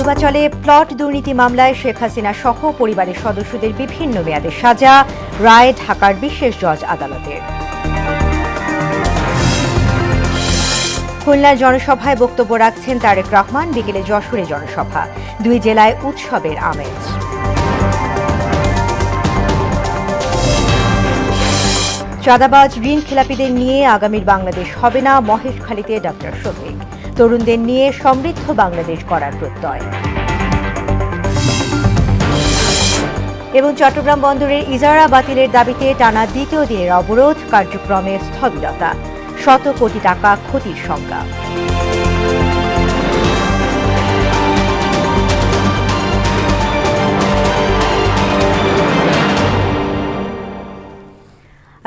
পূর্বাচলে plot দুর্নীতি মামলায় শেখ হাসিনা সহ পরিবারের সদস্যদের বিভিন্ন মেয়াদে সাজা, রায় ঢাকার বিশেষ জজ আদালতের। খুলনার জনসভায় বক্তব্য রাখছেন তারেক রহমান, বিকেলে যশোরে জনসভা, দুই জেলায় উৎসবের আমেজ। চাঁদাবাজ ঋণ খেলাপিদের নিয়ে আগামীর বাংলাদেশ হবে না, মহেশখালীতে ডক্টর শফিক। তরুণদের নিয়ে সমৃদ্ধ বাংলাদেশ গড়ার প্রত্যয়। এবং চট্টগ্রাম বন্দরের ইজারা বাতিলের দাবিতে টানা দ্বিতীয় দিনের অবরোধ, কার্যক্রমে স্থবিরতা, শত কোটি টাকা ক্ষতির শঙ্কা।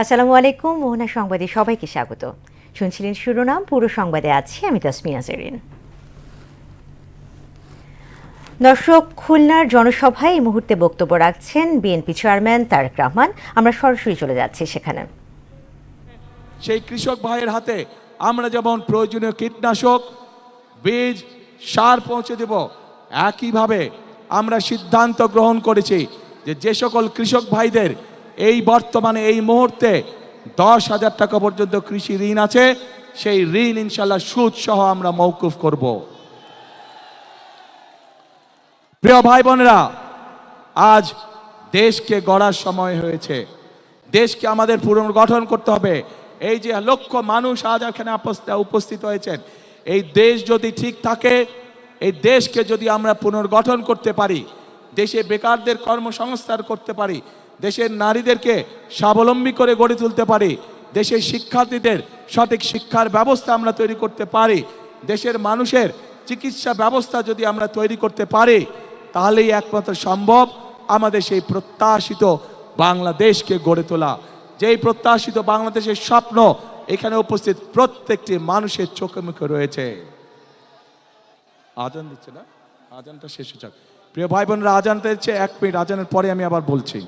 আসসালামু আলাইকুম, মোহনা সংবাদে সবাইকে স্বাগত। শুনছিলেন শিরোনাম, পুরো সংবাদে আছি আমি তাসমিয়া জেরিন। দর্শক, খুলনার জনসভায় এই মুহূর্তে বক্তব্য রাখছেন বিএনপি চেয়ারম্যান তারেক রহমান। আমরা সরাসরি চলে যাচ্ছি সেখানে। সেই কৃষক ভাইয়ের হাতে আমরা যেমন প্রয়োজনীয় কীটনাশক, বীজ, সার পৌঁছে দেব, একইভাবে আমরা সিদ্ধান্ত গ্রহণ করেছি যে সকল কৃষক ভাইদের এই বর্তমানে এই মুহূর্তে 10,000 টাকা পর্যন্ত কৃষি ঋণ আছে, সেই ঋণ ইনশাল্লাহ সুদ সহ আমরা মওকুফ করব। প্রিয় ভাই বোনেরা, আজ দেশকে গড়ার সময় হয়েছে। দেশকে আমাদের পুনর্গঠন করতে হবে। এই যে লক্ষ মানুষ আজ এখানে উপস্থিত হয়েছেন, এই দেশ যদি ঠিক থাকে, এই দেশকে যদি আমরা পুনর্গঠন করতে পারি, দেশে বেকারদের কর্মসংস্থান করতে পারি, দেশের নারীদেরকে স্বাবলম্বী করে গড়ে তুলতে পারি, দেশের শিক্ষার্থীদের সঠিক শিক্ষার ব্যবস্থা আমরা তৈরি করতে পারি, দেশের মানুষের চিকিৎসা ব্যবস্থা যদি আমরা তৈরি করতে পারি, তাহলেই একমাত্র সম্ভব আমাদের সেই প্রত্যাশিত বাংলাদেশকে গড়ে তোলা। যেই প্রত্যাশিত বাংলাদেশের স্বপ্ন এখানে উপস্থিত প্রত্যেকটি মানুষের চোখে মুখে রয়েছে। আজান দিচ্ছে না, আজানটা শেষ হচ্ছে। প্রিয় ভাই বোনরা, আজানটা দিচ্ছে, 1 মিনিট, আজানের পরে আমি আবার বলছি।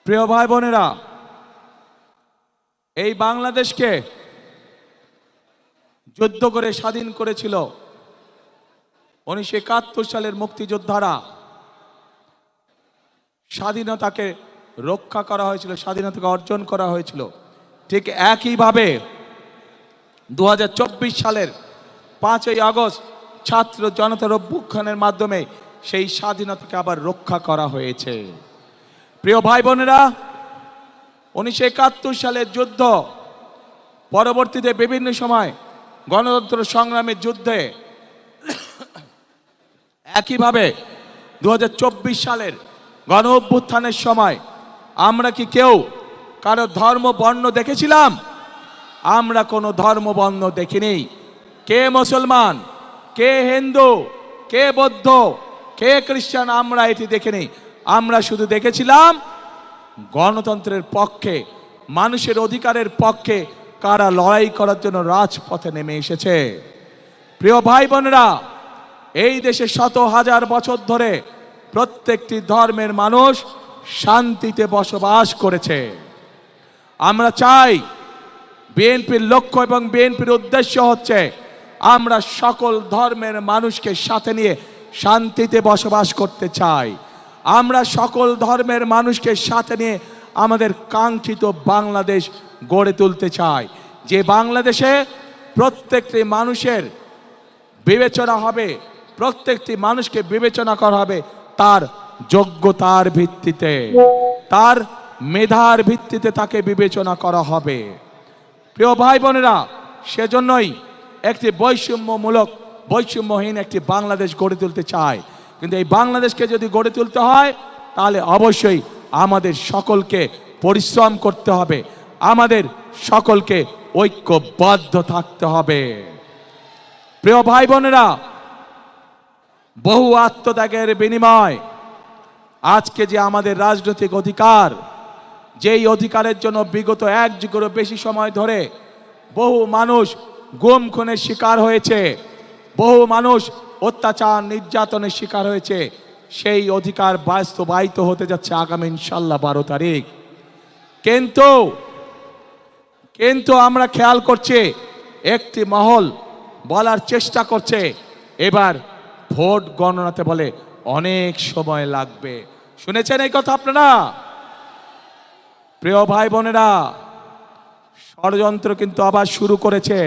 প্রিয় ভাই বোনেরা, এই বাংলাদেশকে যুদ্ধ করে স্বাধীন করেছিল 1971 সালের মুক্তিযোদ্ধারা। স্বাধীনতাকে রক্ষা করা হয়েছিল, স্বাধীনতাকে অর্জন করা হয়েছিল। ঠিক একইভাবে 2024 সালের 5ই আগস্ট ছাত্র জনতার অভ্যুত্থানের মাধ্যমে সেই স্বাধীনতাকে আবার রক্ষা করা হয়েছে। প্রিয় ভাই বোনেরা, 1971 সালের যুদ্ধ পরবর্তীতে বিভিন্ন সময় গণতন্ত্র সংগ্রামের যুদ্ধে, একইভাবে 2024 সালের গণ অভ্যুত্থানের সময় আমরা কি কেউ কারো ধর্ম বর্ণ দেখেছিলাম? আমরা কোনো ধর্ম বর্ণ দেখিনি। কে মুসলমান, কে হিন্দু, কে বৌদ্ধ, কে খ্রিস্টান, আমরা এটি দেখিনি। আমরা শুধু দেখেছিলাম গণতন্ত্রের পক্ষে, মানুষের অধিকারের পক্ষে কারা লড়াই করার জন্য রাজপথে নেমে এসেছে। প্রিয় ভাই বোনেরা, এই দেশে শত হাজার বছর ধরে প্রত্যেকটি ধর্মের মানুষ শান্তিতে বসবাস করেছে। আমরা চাই, বিএনপির লক্ষ্য এবং বিএনপির উদ্দেশ্য হচ্ছে আমরা সকল ধর্মের মানুষকে সাথে নিয়ে শান্তিতে বসবাস করতে চাই। আমরা সকল ধর্মের মানুষকে সাথে নিয়ে আমাদের কাঙ্ক্ষিত বাংলাদেশ গড়ে তুলতে চাই, যে বাংলাদেশে প্রত্যেকটি মানুষের বিবেচনা হবে, প্রত্যেকটি মানুষকে বিবেচনা করা হবে তার যোগ্যতার ভিত্তিতে, তার মেধার ভিত্তিতে তাকে বিবেচনা করা হবে। প্রিয় ভাই বোনেরা, সেজন্যই একটি বৈষম্যহীন একটি বাংলাদেশ গড়ে তুলতে চায়। কিন্তু এই বাংলাদেশকে যদি গড়ে তুলতে হয় তাহলে অবশ্যই আমাদের সকলকে পরিশ্রম করতে হবে, আমাদের সকলকে ঐক্যবদ্ধ থাকতে হবে। প্রিয় ভাই বোনেরা, বহু আত্মত্যাগের বিনিময় আজকে যে আমাদের রাজনৈতিক অধিকার, যেই অধিকারের জন্য বিগত এক যুগেরও বেশি সময় ধরে বহু মানুষ গুম খুনের শিকার হয়েছে, বহু মানুষ অত্যাচার নির্যাতনের শিকার হয়েছে, সেই অধিকার বাস্তবায়িত হতে যাচ্ছে আগামী ইনশাল্লাহ 12 তারিখ। কিন্তু আমরা খেয়াল করছি, একটি মহল বলার চেষ্টা করছে এবার ভোট গণনাতে বলে অনেক সময় লাগবে। শুনেছেন এই কথা আপনারা? প্রিয় ভাই বোনেরা, ষড়যন্ত্র কিন্তু আবার শুরু করেছে।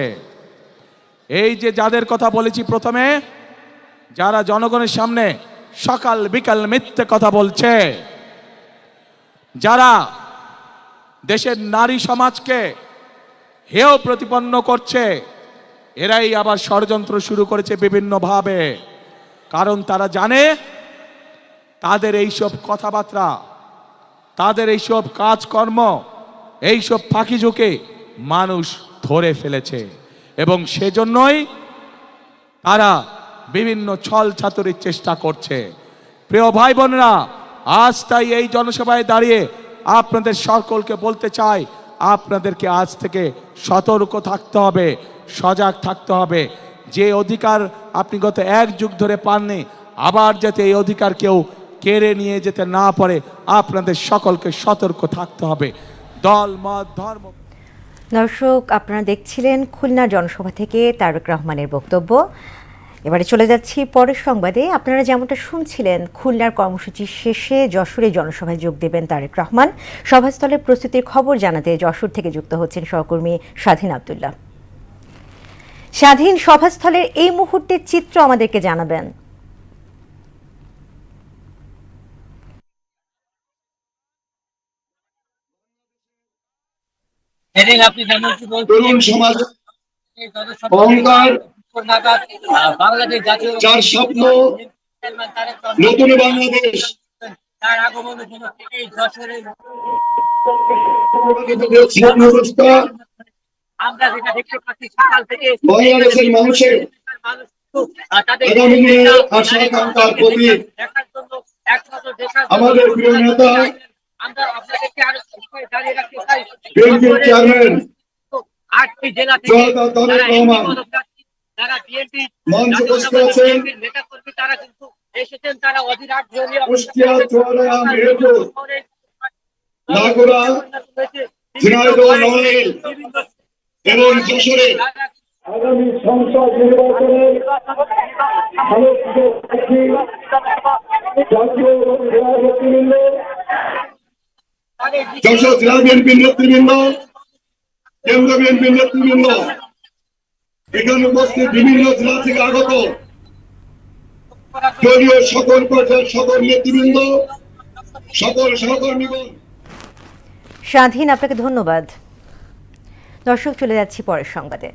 এই যে যাদের কথা বলেছি প্রথমে, যারা জনগণের সামনে সকাল বিকাল মিথ্যে কথা বলছে, যারা দেশের নারী সমাজকে হেয় প্রতিপন্ন করছে, এরাই আবার ষড়যন্ত্র শুরু করেছে বিভিন্নভাবে। কারণ তারা জানে তাদের এইসব কথাবার্তা, তাদের এইসব কাজকর্ম, এইসব ফাঁকি ঝুঁকে মানুষ ধরে ফেলেছে এবং সেজন্যই তারা বিভিন্ন ছল ছাতুরির চেষ্টা করছে। প্রিয় ভাই বোনেরা, আজ তাই এই জনসভায় দাঁড়িয়ে আপনাদের সকলকে বলতে চাই, আপনাদেরকে আজ থেকে সতর্ক থাকতে হবে, সজাগ থাকতে হবে। যে অধিকার আপনি গত এক যুগ ধরে পাননি, আবার যাতে এই অধিকার কেউ কেড়ে নিয়ে যেতে না পারে, আপনাদের সকলকে সতর্ক থাকতে হবে। দল মত ধর্ম। দর্শক, আপনারা দেখছিলেন খুলনা জনসভা থেকে তারেক রহমানের বক্তব্য। এবারে চলে যাচ্ছি পরের সংবাদে। আপনারা যেমনটা শুনছিলেন, খুলনার কর্মসূচি শেষে যশোরে জনসভায় যোগ দেবেন তারেক রহমান। সভাস্থলের প্রস্তুতির খবর জানাতে যশোর থেকে যুক্ত হচ্ছেন সহকর্মী স্বাধীন আব্দুল্লাহ। স্বাধীন, সভাস্থলের এই মুহূর্তের চিত্র আমাদেরকে জানাবেন। তরুণ সমাজ অহংকার, যার স্বপ্ন নতুন বাংলাদেশ, বাংলাদেশের মানুষের আগামী দিনের আশা আকাঙ্ক্ষার প্রতীক আমাদের প্রিয় নেতা বিএনপির চেয়ারম্যান জনতা তারেক রহমান মঞ্চে বসে আছেন। কুষ্টিয়া, চুয়াডাঙ্গা, মেহেরপুর, মাগুরা, ঝিনাইদহ, নড়াইল এবং যশোরে আগামী সংসদ নির্বাচনে জাতীয় নেতৃবৃন্দ, যশোর জেলা বিএনপির নেতৃবৃন্দ, কেন্দ্র বিএনপির নেতৃবৃন্দ, এখানে উপস্থিত বিভিন্ন জেলা থেকে আগত দলীয় সকল পর্যায়ের সকল নেতৃবৃন্দ, সকল সহকর্মীগণ। স্বাধীন, আপনাকে ধন্যবাদ। দর্শক, চলে যাচ্ছি পরের সংবাদে।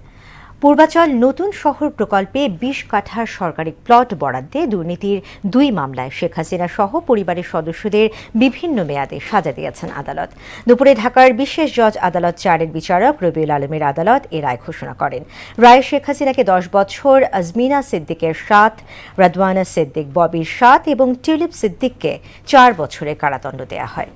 পূর্বাচল নতুন শহর প্রকল্পে 20 কাঠা সরকারি প্লট বরাদ্দে দুর্নীতির 2 মামলায় শেখ হাসিনা সহ পরিবারের সদস্যদের বিভিন্ন মেয়াদে সাজা দিয়েছেন আদালত। দুপুরে ঢাকার বিশেষ জজ আদালত 4-এর বিচারক রবিউল আলমের আদালত এ রায় ঘোষণা করেন। রায়ে শেখ হাসিনাকে 10 বছর, আজমিনা সিদ্দিকের 7, রাদওয়ানা সিদ্দিক ববির 7 এবং টিউলিপ সিদ্দিককে 4 বছরের কারাদণ্ড দেয়া হয়।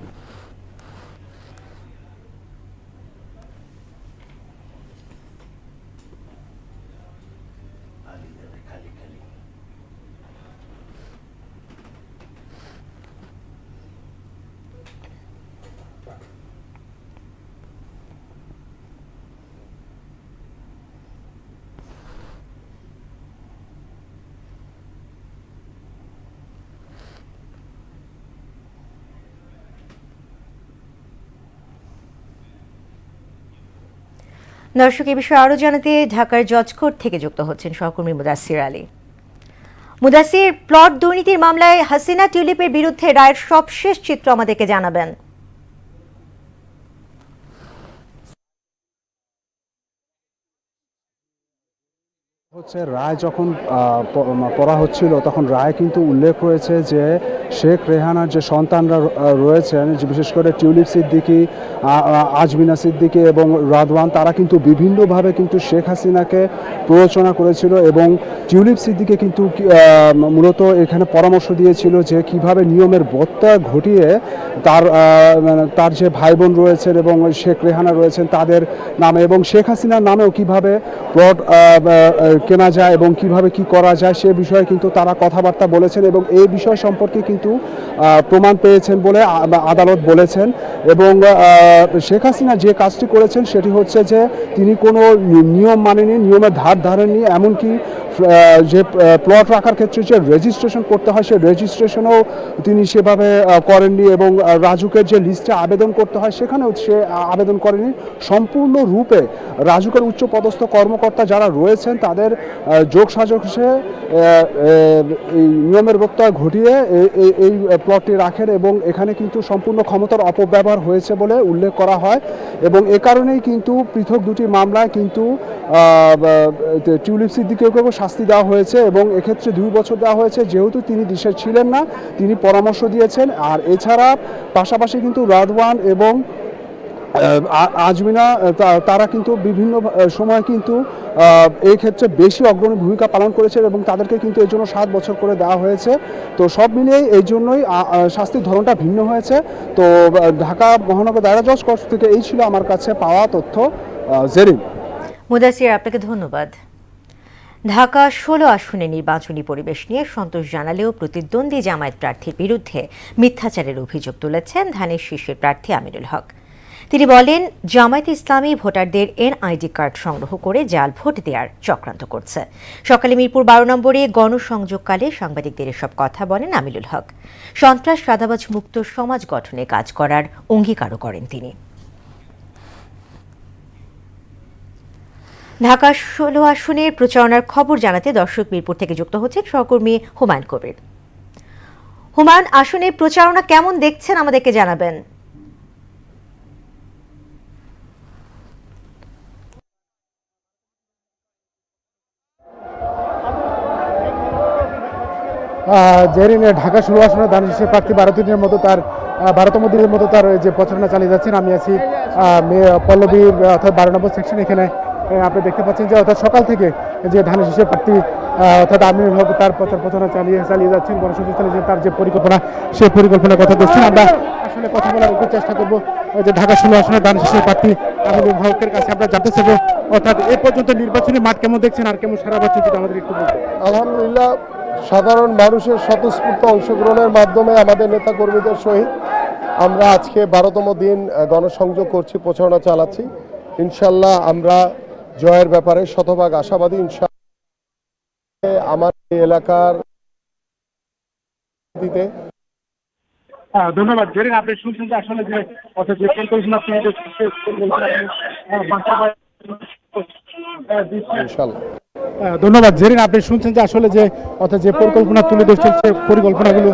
দর্শক, এ বিষয়ে আরও জানাতে ঢাকার জজ কোর্ট থেকে যুক্ত হচ্ছেন সহকর্মী মুদাসসির আলী। মুদাসসির, প্লট দুর্নীতির মামলায় হাসিনা টিউলিপের বিরুদ্ধে রায়ের সবশেষ চিত্র আমাদেরকে জানাবেন। রায় যখন পড়া হচ্ছিল তখন রায় কিন্তু উল্লেখ হয়েছে যে শেখ রেহানার যে সন্তানরা রয়েছেন, বিশেষ করে টিউলিপ সিদ্দিকী, আজমিনা সিদ্দিকী এবং রাদওয়ান, তারা কিন্তু বিভিন্নভাবে কিন্তু শেখ হাসিনাকে প্ররোচনা করেছিল এবং টিউলিপ সিদ্দিকী কিন্তু মূলত এখানে পরামর্শ দিয়েছিল যে কিভাবে নিয়মের ব্যত্যয় ঘটিয়ে তার যে ভাই বোন রয়েছেন এবং শেখ রেহানা রয়েছেন তাদের নামে এবং শেখ হাসিনার নামেও কিভাবে প্লট কেনা যায় এবং কিভাবে কি করা যায় সে বিষয়ে কিন্তু তারা কথাবার্তা বলেছেন এবং এই বিষয় সম্পর্কে কিন্তু প্রমাণ পেয়েছেন বলে আদালত বলেছেন। এবং শেখ হাসিনা যে কাজটি করেছেন সেটি হচ্ছে যে তিনি কোনো নিয়ম মানেনি, নিয়মের ধার ধারেননি, এমনকি যে প্লট রাখার ক্ষেত্রে যে রেজিস্ট্রেশন করতে হয় সে রেজিস্ট্রেশনও তিনি সেভাবে করেননি এবং রাজুকের যে লিস্টে আবেদন করতে হয় সেখানেও সে আবেদন করেনি। সম্পূর্ণরূপে রাজুকের উচ্চপদস্থ কর্মকর্তা যারা রয়েছেন তাদের যোগসাজশে এই নিয়মের ব্যত্যয় ঘটিয়ে এই প্লটটি রাখেন এবং এখানে কিন্তু সম্পূর্ণ ক্ষমতার অপব্যবহার হয়েছে বলে উল্লেখ করা হয় এবং এ কারণেই কিন্তু পৃথক দুটি মামলায় কিন্তু টিউলিপ সিদ্দিকীকেও শাস্তি দেওয়া হয়েছে এবং এক্ষেত্রে 2 বছর দেওয়া হয়েছে, যেহেতু তিনি দেশে ছিলেন না, তিনি পরামর্শ দিয়েছেন। আর এছাড়া পাশাপাশি কিন্তু রাদওয়ান এবং আজমিনা তারা কিন্তু বিভিন্ন সময় কিন্তু এই ক্ষেত্রে বেশি অগ্রণী ভূমিকা পালন করেছে এবং তাদেরকে কিন্তু এর জন্য 7 বছর করে দেওয়া হয়েছে। তো সব মিলিয়েই এই জন্যই শাস্তির ধরনটা ভিন্ন হয়েছে। তো ঢাকা মহানগর দায়রা জজ কোর্ট থেকে এই ছিল আমার কাছে পাওয়া তথ্য। জেরিন। মুদাসসির, আপনাকে ধন্যবাদ। ঢাকা 16 আসনে নির্বাচনী পরিবেশ নিয়ে সন্তোষ জানালেও প্রতিদ্বন্দ্বী জামায়াত প্রার্থীর বিরুদ্ধে মিথ্যাচারের অভিযোগ তুলেছেন ধানের শীর্ষের প্রার্থী আমিনুল হক। তিনি বলেন, জামায়াত ইসলামী ভোটারদের এনআইডি কার্ড সংগ্রহ করে জাল ভোট দেওয়ার চক্রান্ত করছে। সকালে মিরপুর 12 নম্বরে গণসংযোগকালে সাংবাদিকদের এসব কথা বলেন আমিনুল হক। সন্ত্রাস চাঁদাবাজ মুক্ত সমাজ গঠনে কাজ করার অঙ্গীকারও করেন তিনি। ঢাকা 16 আসনের প্রচারণার খবর জানাতে দর্শক মিরপুর থেকে যুক্ত হচ্ছেন সহকর্মী হুমায়ুন কবির। হুমায়ুন, আসনের প্রচারণা কেমন দেখছেন আমাদেরকে জানাবেন। জেরিন, ঢাকা 16 আসনে ধানের শীর্ষের প্রার্থী 12তম দিনের মতো তার যে প্রচারণা চালিয়ে যাচ্ছেন। আমি আছি পল্লবীর অর্থাৎ 12 নম্বর সেকশন। এখানে আপনি দেখতে পাচ্ছেন যে অর্থাৎ সকাল থেকে যে ধানের শীর্ষের প্রার্থী অর্থাৎ আমিনুল হক তার প্রচারণা চালিয়ে যাচ্ছেন, গণসংযোগ চালিয়ে তার যে পরিকল্পনা সেই পরিকল্পনার কথা বলছেন। আমরা আসলে কথা বলার একটু চেষ্টা করবো যে ঢাকা 16 আসনের ধানের শীর্ষের প্রার্থী আমিনুল হকের কাছে আমরা জানতে চাইবো অর্থাৎ এ পর্যন্ত নির্বাচনী মাঠ কেমন দেখছেন আর কেমন সারা বছর যদি আমাদের একটু বলতেন। আলহামদুলিল্লাহ, সাধারণ মানুষের স্বতঃস্ফূর্ত অংশগ্রহণের মাধ্যমে আমাদের নেতাকর্মীদের সহিত আমরা আজকে 12তম দিন গণসংযোগ করছি, প্রচারণা চালাচ্ছি। ইনশাল্লাহ আমরা জয়ের ব্যাপারে শতভাগ আশাবাদী। ইনশাল্লাহ আমার এলাকার দিতে ধন্যবাদ। জেরিন, আপনি শুনছেন যে আসলে যে অর্থাৎ যে ধন্যবাদ। জেরিন, আপনি শুনছেন যে আসলে যে অর্থাৎ যে পরিকল্পনা তুলে ধরছেন সে পরিকল্পনাগুলো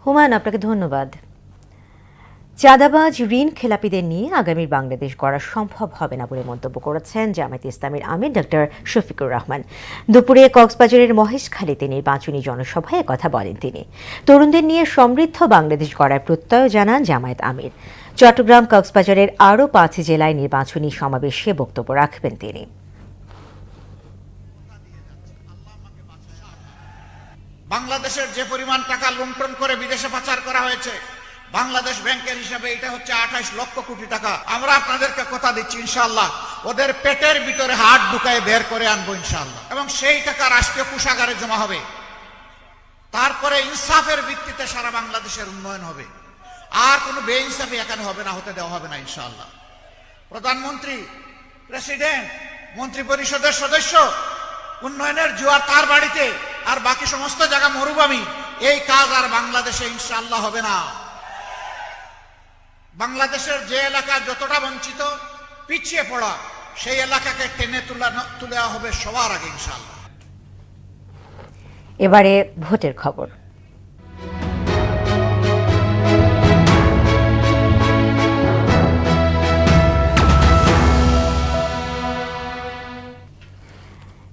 হুমায়ুন, আপনাকে ধন্যবাদ। চাঁদাবাজ ঋণ খেলাপিদের নিয়ে আগামীর বাংলাদেশ গড়া সম্ভব হবে না বলে মন্তব্য করেছেন জামায়াত ইসলামীর আমির ডক্টর শফিকুর রহমান। দুপুরে কক্সবাজারের মহেশখালীতে নির্বাচনী জনসভায় কথা বলেন তিনি। তরুণদের নিয়ে সমৃদ্ধ বাংলাদেশ গড়ার প্রত্যয় জানান জামায়াত আমির। চট্টগ্রাম, কক্সবাজারের আরও 5 জেলায় নির্বাচনী সমাবেশে বক্তব্য রাখবেন তিনি। বাংলাদেশের যে পরিমাণ টাকা লুণ্ঠন করে বিদেশে পাচার করা হয়েছে, বাংলাদেশ ব্যাংকের হিসাবে এটা হচ্ছে 28 লক্ষ কোটি টাকা। আমরা আপনাদেরকে কথা দিচ্ছি ইনশাআল্লাহ ওদের পেটের ভিতরে হাত ঢুকায় বের করে আনবো ইনশাআল্লাহ, এবং সেই টাকা রাষ্ট্রীয় কোষাগারে জমা হবে। তারপরে ইনসাফের ভিত্তিতে সারা বাংলাদেশের উন্নয়ন হবে, আর কোনো বেইনসাফি এখানে হবে না, হতে দেওয়া হবে না ইনশাআল্লাহ। প্রধানমন্ত্রী, প্রেসিডেন্ট মন্ত্রী পরিষদের সদস্য, উন্নয়নের জোয়ার তার বাড়িতে, আর বাকি সমস্ত জায়গা মরুভূমি। এই কাজ আর বাংলাদেশে ইনশাআল্লাহ হবে না। বাংলাদেশের যে এলাকা যতটা বঞ্চিত, পিছিয়ে পড়া, সেই এলাকাকে টেনে তুলে হবে সবার আগে ইনশাআল্লাহ। এবারে ভোটের খবর।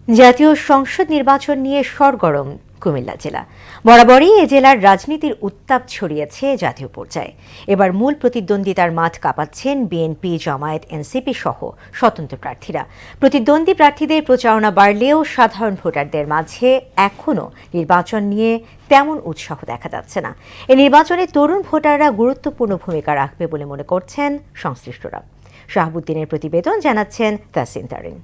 জাতীয় সংসদ নির্বাচন নিয়ে সরগরম কুমিল্লা জেলা। বরাবরই এ জেলার রাজনীতির উত্তাপ ছড়িয়েছে জাতীয় পর্যায়ে। এবার মূল প্রতিদ্বন্দ্বিতার মাঠ কাঁপাচ্ছেন বিএনপি, জামায়াত, এনসিপি সহ স্বতন্ত্র প্রার্থীরা। প্রতিদ্বন্দ্বী প্রার্থীদের প্রচারণা বাড়লেও সাধারণ ভোটারদের মাঝে এখনও নির্বাচন নিয়ে তেমন উৎসাহ দেখা যাচ্ছে না। এই নির্বাচনে তরুণ ভোটাররা গুরুত্বপূর্ণ ভূমিকা রাখবে বলে মনে করছেন সংশ্লিষ্টরা। শাহাবুদ্দিনের প্রতিবেদন, জানাচ্ছেন তাসিন তারিন।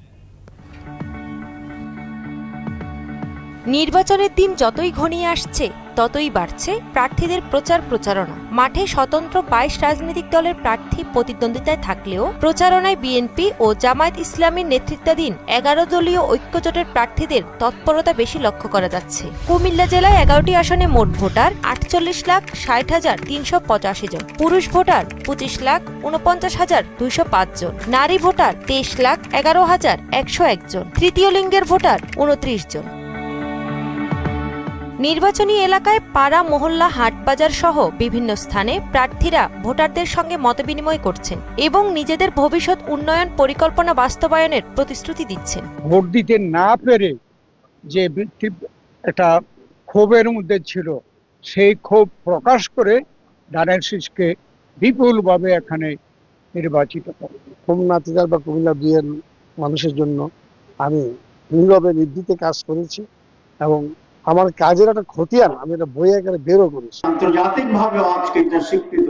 নির্বাচনের দিন যতই ঘনিয়ে আসছে ততই বাড়ছে প্রার্থীদের প্রচারণা। মাঠে স্বতন্ত্র ২২ রাজনৈতিক দলের প্রার্থী প্রতিদ্বন্দ্বিতায় থাকলেও প্রচারণায় বিএনপি ও জামায়াত ইসলামীর নেতৃত্বাধীন ১১ দলীয় ঐক্যজোটের প্রার্থীদের তৎপরতা বেশি লক্ষ্য করা যাচ্ছে। কুমিল্লা জেলায় ১১টি আসনে মোট ভোটার ৪৮,৬০,৩৮৫ জন, পুরুষ ভোটার ২৫,৪৯,২০৫ জন, নারী ভোটার ২৩,১১,১০১ জন, তৃতীয় লিঙ্গের ভোটার ২৯ জন। নির্বাচনী এলাকায় পাড়া, মহল্লা, হাটবাজার সহ বিভিন্ন স্থানে প্রার্থীরা ভোটারদের সঙ্গে মতবিনিময় করছেন এবং নিজেদের ভবিষ্যৎ উন্নয়ন পরিকল্পনা বাস্তবায়নের প্রতিশ্রুতি দিচ্ছেন। ভোট দিতে না পেরে যে একটা ক্ষোভের মধ্যে ছিল, সেই ক্ষোভ প্রকাশ করে ধানের শীষকে বিপুলভাবে এখানে নির্বাচিত করে। খুলনা তিতার বা কুমিল্লা দুইয়ের মানুষের জন্য আমি নীরবে নির্দিতে কাজ করেছি এবং আমার কাজের একটা খতিয়ান আমি এটা বই আকারে বেরো করেছি। আন্তর্জাতিকভাবে আজ কিন্তু স্বীকৃত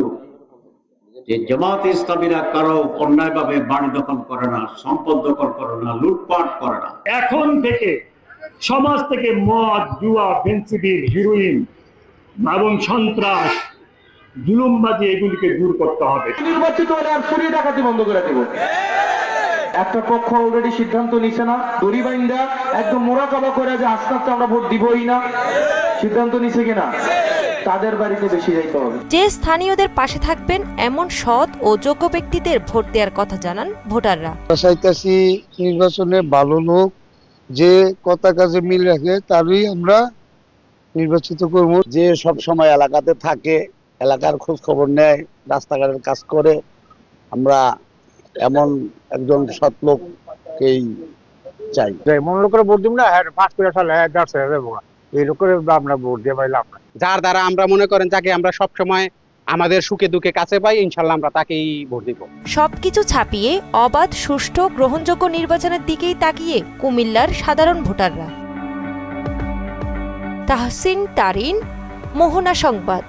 যে জামাত ইসলামীরা কারো অন্যায়ভাবে বাড়ি দখল করে না, সম্পদ দখল করে না, লুটপাট করে না। এখন থেকে সমাজ থেকে মদ, জুয়া, ফেন্সিডিল, হিরোইন এবং সন্ত্রাস, জুলুমবাজি এগুলিকে দূর করতে হবে। নির্বাচিত হলে আর চুরি ডাকাতি বন্ধ করে দেব। একটা পক্ষ অলরেডি সিদ্ধান্ত নিছে না, দড়ি বাইন্দা একদম মোরাকাবা করে যে আস্তে আস্তে আমরা ভোট দিবই না, সিদ্ধান্ত নিছে কিনা, তাদের বাড়িতে বেশি যাইতে হবে। যে স্থানীয়দের পাশে থাকবেন এমন সৎ ও যোগ্য ব্যক্তিদের ভোট দেওয়ার কথা জানান ভোটাররা। চাইতাছি নির্বাচনে ভালো লোক যে কথা কাজে মিল রাখে তারই আমরা নির্বাচিত করব। যে সব সময় এলাকাতে থাকে, এলাকার খোঁজ খবর নেয়, রাস্তাঘাটের কাজ করে, আমরা এমন একজন সৎ লোককেই চাই। এমন লোকের ভোট দিব না, পাঁচ করে সালে এই লোকের আমরা ভোট দিয়ে পাইলাম না। যার দ্বারা আমরা মনে করেন যাকে আমরা সব সময় আমাদের সুখে দুঃখে কাছে পাই, ইনশাল্লাহ আমরা তাকেই ভোট দিব। সবকিছু ছাপিয়ে অবাধ, সুষ্ঠু, গ্রহণযোগ্য নির্বাচনের দিকেই তাকিয়ে কুমিল্লার সাধারণ ভোটাররা। তাহসিন তারিন, মোহনা সংবাদ।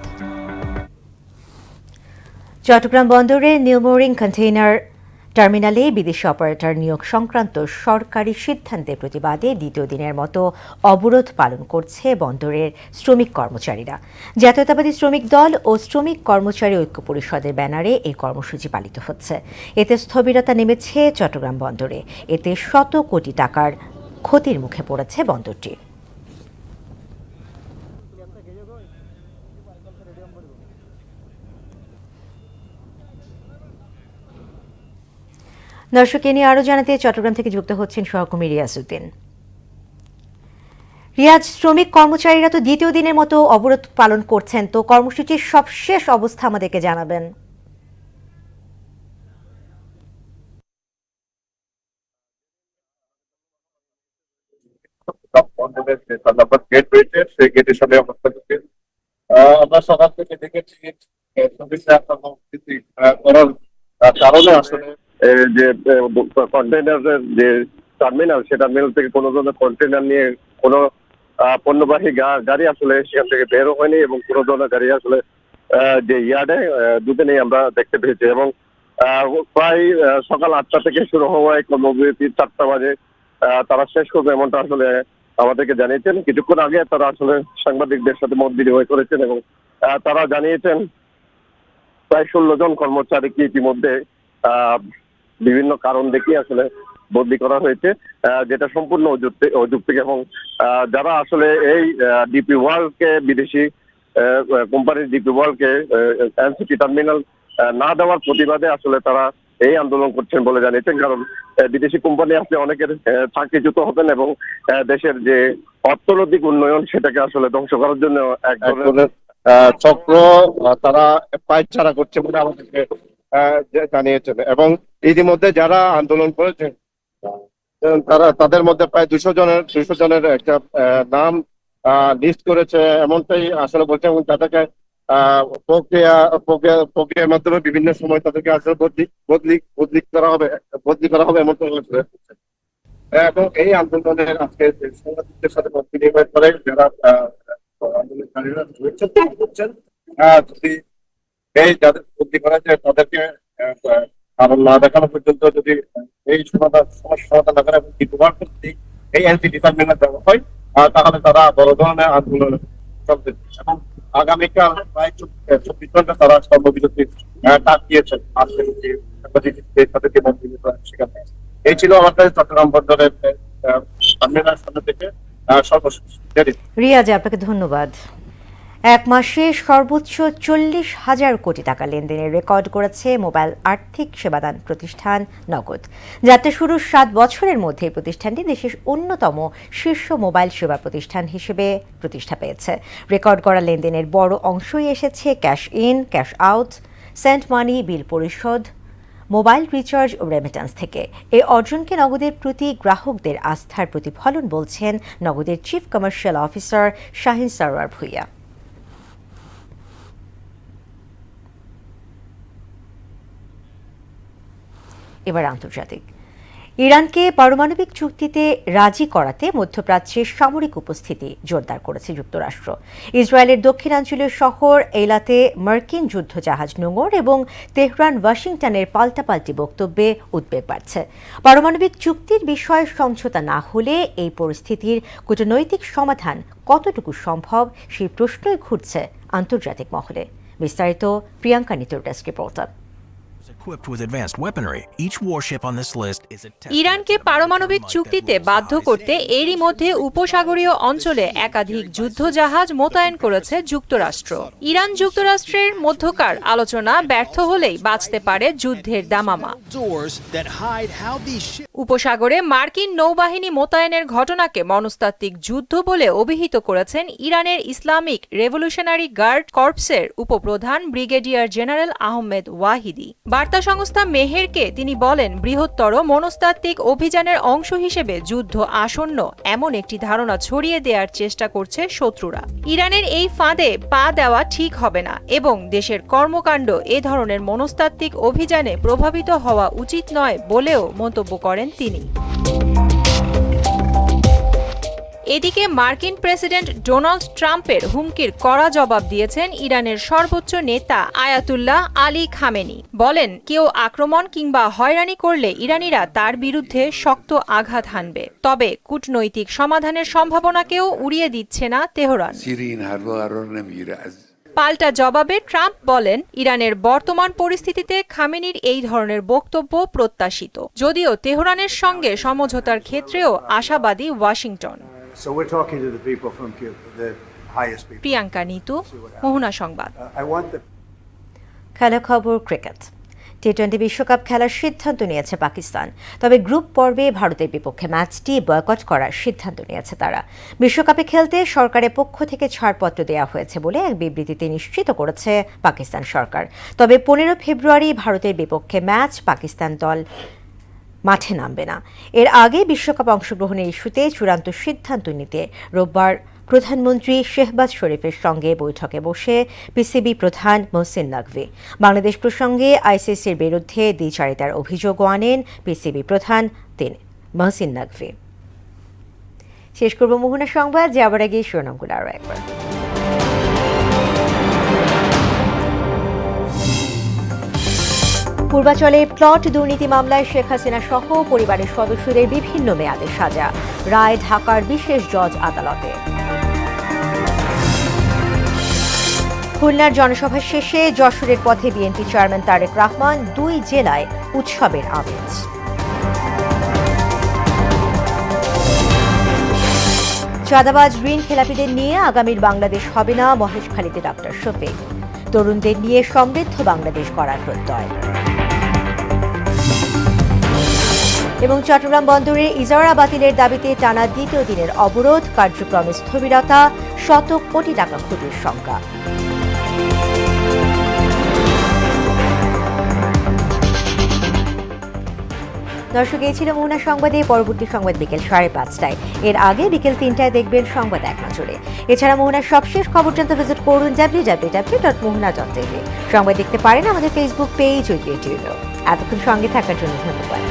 চট্টগ্রাম বন্দরে নিউ মোরিং কন্টেইনার টার্মিনালে বিদেশি অপারেটর নিয়োগ সংক্রান্ত সরকারি সিদ্ধান্তের প্রতিবাদে দ্বিতীয় দিনের মতো অবরোধ পালন করছে বন্দরের শ্রমিক কর্মচারীরা। জাতীয়তাবাদী শ্রমিক দল ও শ্রমিক কর্মচারী ঐক্য পরিষদের ব্যানারে এই কর্মসূচি পালিত হচ্ছে। এতে স্থবিরতা নেমেছে চট্টগ্রাম বন্দরে। এতে শত কোটি টাকার ক্ষতির মুখে পড়েছে বন্দরটি। দর্শক, এ নিয়ে আরও জানাতে চট্টগ্রাম থেকে যুক্ত হচ্ছেন সহকর্মী রিয়াজউদ্দিন। রিয়াজ, শ্রমিক কর্মচারীরা তো দ্বিতীয় দিনের মতো অবরোধ পালন করছেন, তো কর্মসূচির সবশেষ অবস্থা আমাদেরকে জানাবেন। আমরা সকাল থেকে দেখেছি করার কারণে আসলে যে কন্টেইনারের যে টার্মিনাল, সে টার্মিনাল থেকে কোনো ধরনের কন্টেইনার নিয়ে কোনো পণ্যবাহী গাড়ি আসলে সেখান থেকে বেরো হয়নি এবং কোনো ধরনের গাড়ি আসলে যে ইয়ার্ডে দুদিনেই আমরা দেখতে পেয়েছি। এবং প্রায় সকাল ৮টা থেকে শুরু হওয়া এই কর্মবিরতি ৪টা বাজে তারা শেষ করবে, এমনটা আসলে আমাদেরকে জানিয়েছেন। কিছুক্ষণ আগে তারা আসলে সাংবাদিকদের সাথে মত বিনিময় করেছেন এবং তারা জানিয়েছেন প্রায় ১৬ জন কর্মচারীকে ইতিমধ্যে বিভিন্ন কারণ দেখিয়ে আসলে বদলি করা হয়েছে, যেটা সম্পূর্ণ অযৌক্তিক এবং যারা আসলে এই ডিপি ওয়ার্ল্ডকে বিদেশি কোম্পানি ডিপি ওয়ার্ল্ডকে এনসিটি টার্মিনাল না দেওয়ার প্রতিবাদে আসলে তারা এই আন্দোলন করছেন বলে জানিয়েছেন। কারণ বিদেশি কোম্পানি আসলে অনেকের চাকরিচ্যুত হবেন এবং দেশের যে অর্থনৈতিক উন্নয়ন সেটাকে আসলে ধ্বংস করার জন্য এক ধরনের চক্র তারা পায়চারা করছে বলে আমাদেরকে জানিয়েছেন। এবং ইতিমধ্যে যারা আন্দোলন করেছেন তাদের মধ্যে প্রায় 200 জনের একটা নাম লিস্ট করেছে এমনটাই আসলে বলছে, এবং তাদেরকে প্রক্রিয়ার মাধ্যমে বিভিন্ন সময় তাদেরকে আসলে বদলি করা হবে এমনটা বলছে। এবং এই আন্দোলনের আজকে সাংবাদিকদের সাথে মত বিনিময় করে যারা আন্দোলনকারীরা রয়েছেন, যদি এই যাদের বদলি করা যায় তাদেরকে কারণ না দেখানো পর্যন্ত যদি এই সমস্যা সমাধান না করে এবং এই এনসিটি টার্মিনাল দেওয়া হয় তাহলে তারা বড় ধরনের আন্দোলন চলতে এবং আগামীকাল প্রায় 24 ঘন্টা তারা কর্মবিরতি ডাক দিয়েছেন। সেখানে এই ছিল আমাদের চট্টগ্রাম বন্দরের টার্মিনাল সামনে থেকে সর্বশেষ। রিয়াজে আপনাকে ধন্যবাদ। এক মাসে সর্বোচ্চ 40,000 কোটি টাকা লেনদেনের রেকর্ড করেছে মোবাইল আর্থিক সেবাদান প্রতিষ্ঠান নগদ। যাত্রা শুরুর 7 বছরের মধ্যে প্রতিষ্ঠানটি দেশের অন্যতম শীর্ষ মোবাইল সেবা প্রতিষ্ঠান হিসেবে প্রতিষ্ঠা পেয়েছে। রেকর্ড করা লেনদেনের বড় অংশই এসেছে cash in, cash out, sent money, bill পরিশোধ, মোবাইল রিচার্জ ও রেমিট্যান্স থেকে। এই অর্জনকে নগদের প্রতি গ্রাহকদের আস্থার প্রতিফলন বলছেন নগদের chief commercial officer Shahin Sarwar Bhuiyan. এবার আন্তর্জাতিক। ইরানকে পারমাণবিক চুক্তিতে রাজি করাতে মধ্যপ্রাচ্যের সামরিক উপস্থিতি জোরদার করেছে যুক্তরাষ্ট্র। ইসরায়েলের দক্ষিণাঞ্চলীয় শহর এইলাতে মার্কিন যুদ্ধজাহাজ নোঙর এবং তেহরান ওয়াশিংটনের পাল্টাপাল্টি বক্তব্যে উদ্বেগ বাড়ছে। পারমাণবিক চুক্তির বিষয়ে সমঝোতা না হলে এই পরিস্থিতির কূটনৈতিক সমাধান কতটুকু সম্ভব সেই প্রশ্নই ঘুরছে আন্তর্জাতিক মহলে। বিস্তারিত প্রিয়াঙ্কা নিতুর ডেস্ক রিপোর্টার। ইরানকে পারমাণবিক চুক্তিতে বাধ্য করতে এরই মধ্যে উপসাগরীয় অঞ্চলে একাধিক যুদ্ধজাহাজ মোতায়েন করেছে যুক্তরাষ্ট্র। ইরান যুক্তরাষ্ট্রের মধ্যকার আলোচনা ব্যর্থ হলেই বাঁচতে পারে যুদ্ধের দামামা। উপসাগরে মার্কিন নৌবাহিনী মোতায়েনের ঘটনাকে মনস্তাত্ত্বিক যুদ্ধ বলে অভিহিত করেছেন ইরানের ইসলামিক রেভলিউশনারি গার্ড কর্পসের উপপ্রধান ব্রিগেডিয়ার জেনারেল আহমেদ ওয়াহিদি। বার্তা সংস্থা মেহেরকে তিনি বলেন, বৃহত্তর মনস্তাত্ত্বিক অভিযানের অংশ হিসেবে যুদ্ধ আসন্ন এমন একটি ধারণা ছড়িয়ে দেওয়ার চেষ্টা করছে শত্রুরা। ইরানের এই ফাঁদে পা দেওয়া ঠিক হবে না এবং দেশের কর্মকাণ্ড এ ধরনের মনস্তাত্ত্বিক অভিযানে প্রভাবিত হওয়া উচিত নয় বলেও মন্তব্য করেন তিনি। এদিকে মার্কিন প্রেসিডেন্ট ডোনাল্ড ট্রাম্পের হুমকির কড়া জবাব দিয়েছেন ইরানের সর্বোচ্চ নেতা আয়াতুল্লাহ আলী খামেনি। বলেন, কেউ আক্রমণ কিংবা হয়রানি করলে ইরানিরা তার বিরুদ্ধে শক্ত আঘাত হানবে। তবে কূটনৈতিক সমাধানের সম্ভাবনাকেও উড়িয়ে দিচ্ছে না তেহরান। পাল্টা জবাবে ট্রাম্প বলেন, ইরানের বর্তমান পরিস্থিতিতে খামেনির এই ধরনের বক্তব্য প্রত্যাশিত, যদিও তেহরানের সঙ্গে সমঝোতার ক্ষেত্রেও আশাবাদী ওয়াশিংটন। প্রিয়াঙ্কা নিতু, মোহনা সংবাদ। খেলা খবর ক্রিকেট। টি-20 বিশ্বকাপ খেলার সিদ্ধান্ত নিয়েছে পাকিস্তান। তবে গ্রুপ পর্বে ভারতের বিপক্ষে ম্যাচটি বয়কট করার সিদ্ধান্ত নিয়েছে তারা। বিশ্বকাপে খেলতে সরকারের পক্ষ থেকে ছাড়পত্র দেওয়া হয়েছে বলে এক বিবৃতিতে নিশ্চিত করেছে পাকিস্তান সরকার। তবে 15 ফেব্রুয়ারি ভারতের বিপক্ষে ম্যাচ পাকিস্তান দল মাঠে নামবে না। এর আগে বিশ্বকাপ অংশগ্রহণের ইস্যুতে চূড়ান্ত সিদ্ধান্ত নিতে রোববার প্রধানমন্ত্রী শেহবাজ শরীফের সঙ্গে বৈঠকে বসে পিসিবি প্রধান মহসিন নকভি। বাংলাদেশ প্রসঙ্গে আইসিসির বিরুদ্ধে দ্বিচারিতার অভিযোগও আনেন পিসিবি প্রধান মহসিন নকভি। শেষ করব মোহনা সংবাদ, যাবার আগে শিরোনামগুলো আরও একবার। পূর্বাচলে প্লট দুর্নীতি মামলায় শেখ হাসিনা সহ পরিবারের সদস্যদের বিভিন্ন মেয়াদে সাজা, রায় ঢাকার বিশেষ জজ আদালতে। খুলনার জনসভা শেষে যশোরের পথে বিএনপি চেয়ারম্যান তারেক রহমান, 2 জেলায় উৎসবের আমেজ। চাঁদাবাজ ঋণ খেলাপিদের নিয়ে আগামীর বাংলাদেশ হবে না, মহেশখালীতে ডক্টর শফিক। তরুণদের নিয়ে সমৃদ্ধ বাংলাদেশ গড়ার প্রত্যয়। এবং চট্টগ্রাম বন্দরে ইজারা বাতিলের দাবিতে টানা দ্বিতীয় দিনের অবরোধ, কার্যক্রমে স্থবিরতা, শত কোটি টাকা ক্ষতির শঙ্কা। দর্শক, এই ছিল মোহনা সংবাদে। পরবর্তী সংবাদ বিকেল 5:30টায়। এর আগে বিকেল 3টায় দেখবেন সংবাদ এক নজরে। এছাড়া মোহনার সবশেষ খবর জানতে ভিজিট করুন www.mohana.tv। সংবাদ দেখতে পারেন আমাদের ফেসবুক পেজ ও ইউটিউবে। এতক্ষণ সঙ্গে থাকার জন্য ধন্যবাদ।